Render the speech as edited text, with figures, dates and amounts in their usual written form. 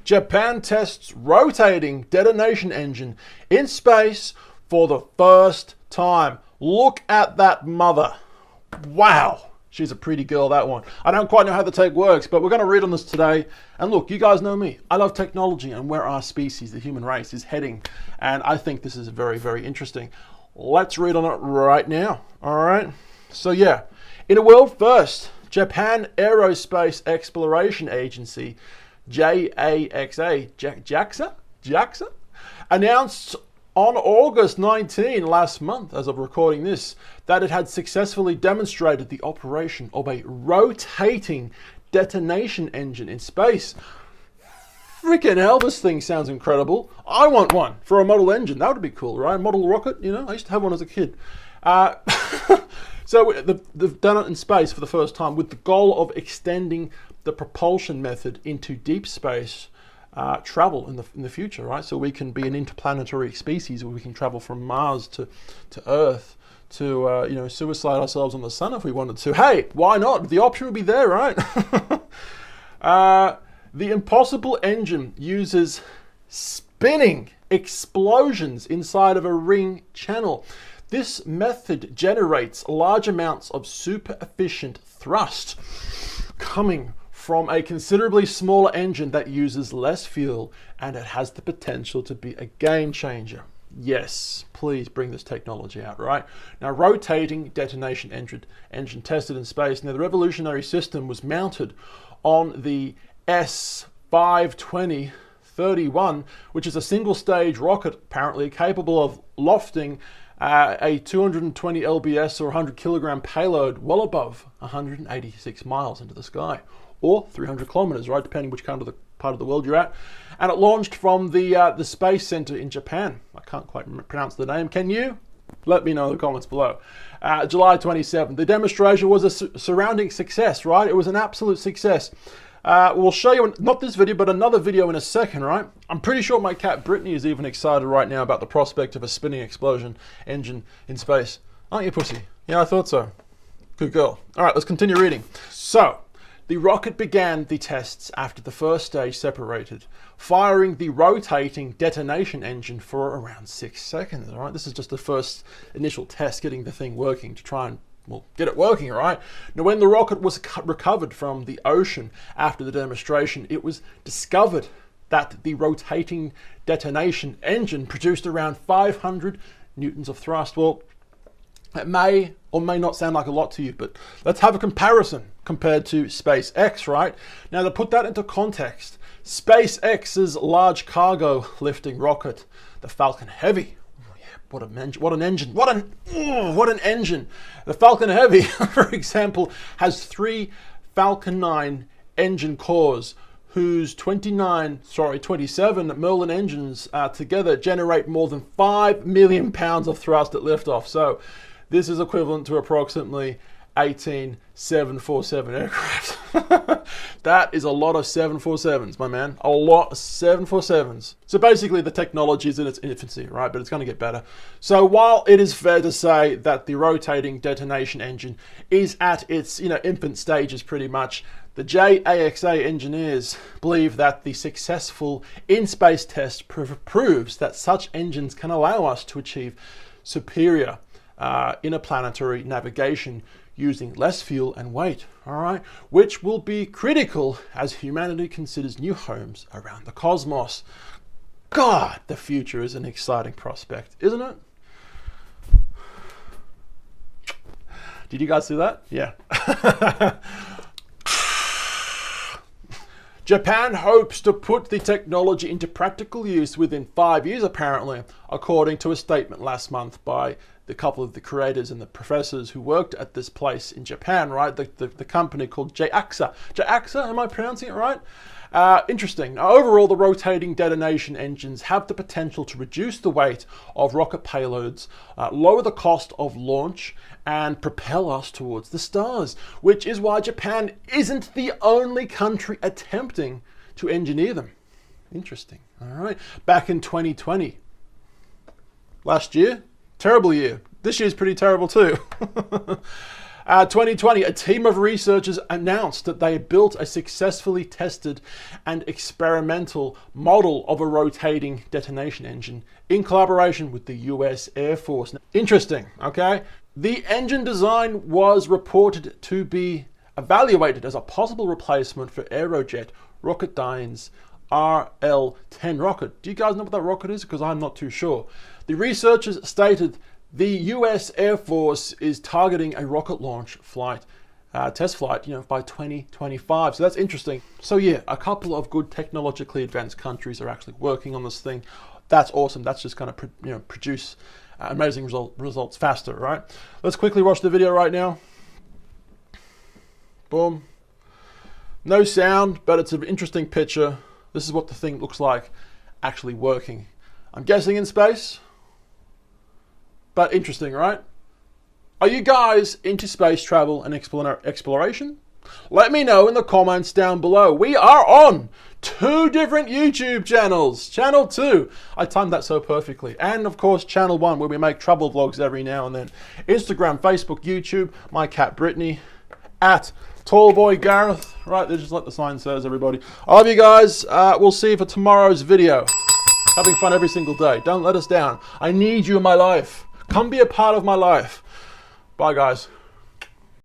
Japan tests rotating detonation engine in space for the first time. Look at that mother. Wow. She's a pretty girl, that one. I don't quite know how the tech works, but we're going to read on this today. And look, you guys know me. I love technology and where our species, the human race, is heading. And I think this is very, very interesting. Let's read on it right now. All right. So yeah, in a world first, Japan Aerospace Exploration Agency, JAXA, announced on August 19, last month, as of recording this, that it had successfully demonstrated the operation of a rotating detonation engine in space. Freaking hell, this thing sounds incredible. I want one for a model engine. That would be cool, right? Model rocket, you know, I used to have one as a kid. So they've done it in space for the first time with the goal of extending the propulsion method into deep space travel in the future, right? So we can be an interplanetary species where we can travel from Mars to Earth to, you know, suicide ourselves on the sun if we wanted to. Hey, why not? The option would be there, right? The impossible engine uses spinning explosions inside of a ring channel. This method generates large amounts of super efficient thrust coming from a considerably smaller engine that uses less fuel, and it has the potential to be a game changer. Yes, please bring this technology out, right? Now, rotating detonation engine tested in space. Now, the revolutionary system was mounted on the S-520-31, which is a single-stage rocket apparently capable of lofting a 220 lbs or 100 kilogram payload well above 186 miles into the sky, or 300 kilometers, right, depending which part of the world you're at. And it launched from the Space Center in Japan. I can't quite pronounce the name. Can you? Let me know in the comments below. July 27th. The demonstration was a surrounding success, right? It was an absolute success. We'll show you, not this video, but another video in a second, right? I'm pretty sure my cat Brittany is even excited right now about the prospect of a spinning explosion engine in space. Aren't you, pussy? Yeah, I thought so. Good girl. All right, let's continue reading. So, the rocket began the tests after the first stage separated, firing the rotating detonation engine for around 6 seconds. All right, this is just the first initial test, getting the thing working to try and, well, get it working, right? Now, when the rocket was recovered from the ocean after the demonstration, it was discovered that the rotating detonation engine produced around 500 newtons of thrust. Well, it may or may not sound like a lot to you, but let's have a comparison compared to SpaceX, right? Now, to put that into context, SpaceX's large cargo lifting rocket, the Falcon Heavy, what an engine. The Falcon Heavy, for example, has 3 Falcon 9 engine cores, whose 27 Merlin engines together generate more than 5 million pounds of thrust at liftoff. So this is equivalent to approximately 18 747 aircraft. That is a lot of 747s, my man. A lot of 747s. So basically the technology is in its infancy, right? But it's going to get better. So while it is fair to say that the rotating detonation engine is at its, infant stages pretty much, the JAXA engineers believe that the successful in-space test proves that such engines can allow us to achieve superior interplanetary navigation using less fuel and weight, all right, which will be critical as humanity considers new homes around the cosmos. God, the future is an exciting prospect, isn't it? Did you guys see that? Yeah. Japan hopes to put the technology into practical use within 5 years, apparently, according to a statement last month by the couple of the creators and the professors who worked at this place in Japan, right? The company called JAXA. JAXA, am I pronouncing it right? Interesting. Now, overall, the rotating detonation engines have the potential to reduce the weight of rocket payloads, lower the cost of launch, and propel us towards the stars, which is why Japan isn't the only country attempting to engineer them. Interesting. All right. Back in 2020, last year, terrible year. This year's pretty terrible too. 2020, a team of researchers announced that they had built a successfully tested and experimental model of a rotating detonation engine in collaboration with the US Air Force. Interesting, okay? The engine design was reported to be evaluated as a possible replacement for Aerojet Rocketdyne's RL-10 rocket. Do you guys know what that rocket is? Because I'm not too sure. The researchers stated the US Air Force is targeting a rocket launch flight, test flight, by 2025. So that's interesting. So yeah, a couple of good technologically advanced countries are actually working on this thing. That's awesome. That's just going to produce amazing results faster, right? Let's quickly watch the video right now. Boom. No sound, but it's an interesting picture. This is what the thing looks like actually working. I'm guessing in space. But interesting, right? Are you guys into space travel and exploration? Let me know in the comments down below. We are on 2 different YouTube channels. Channel 2, I timed that so perfectly. And of course, Channel 1, where we make travel vlogs every now and then. Instagram, Facebook, YouTube, my cat Brittany, at Tallboy Gareth. Right, just like the sign says, everybody. I love you guys. We'll see you for tomorrow's video. Having fun every single day. Don't let us down. I need you in my life. Come be a part of my life. Bye, guys.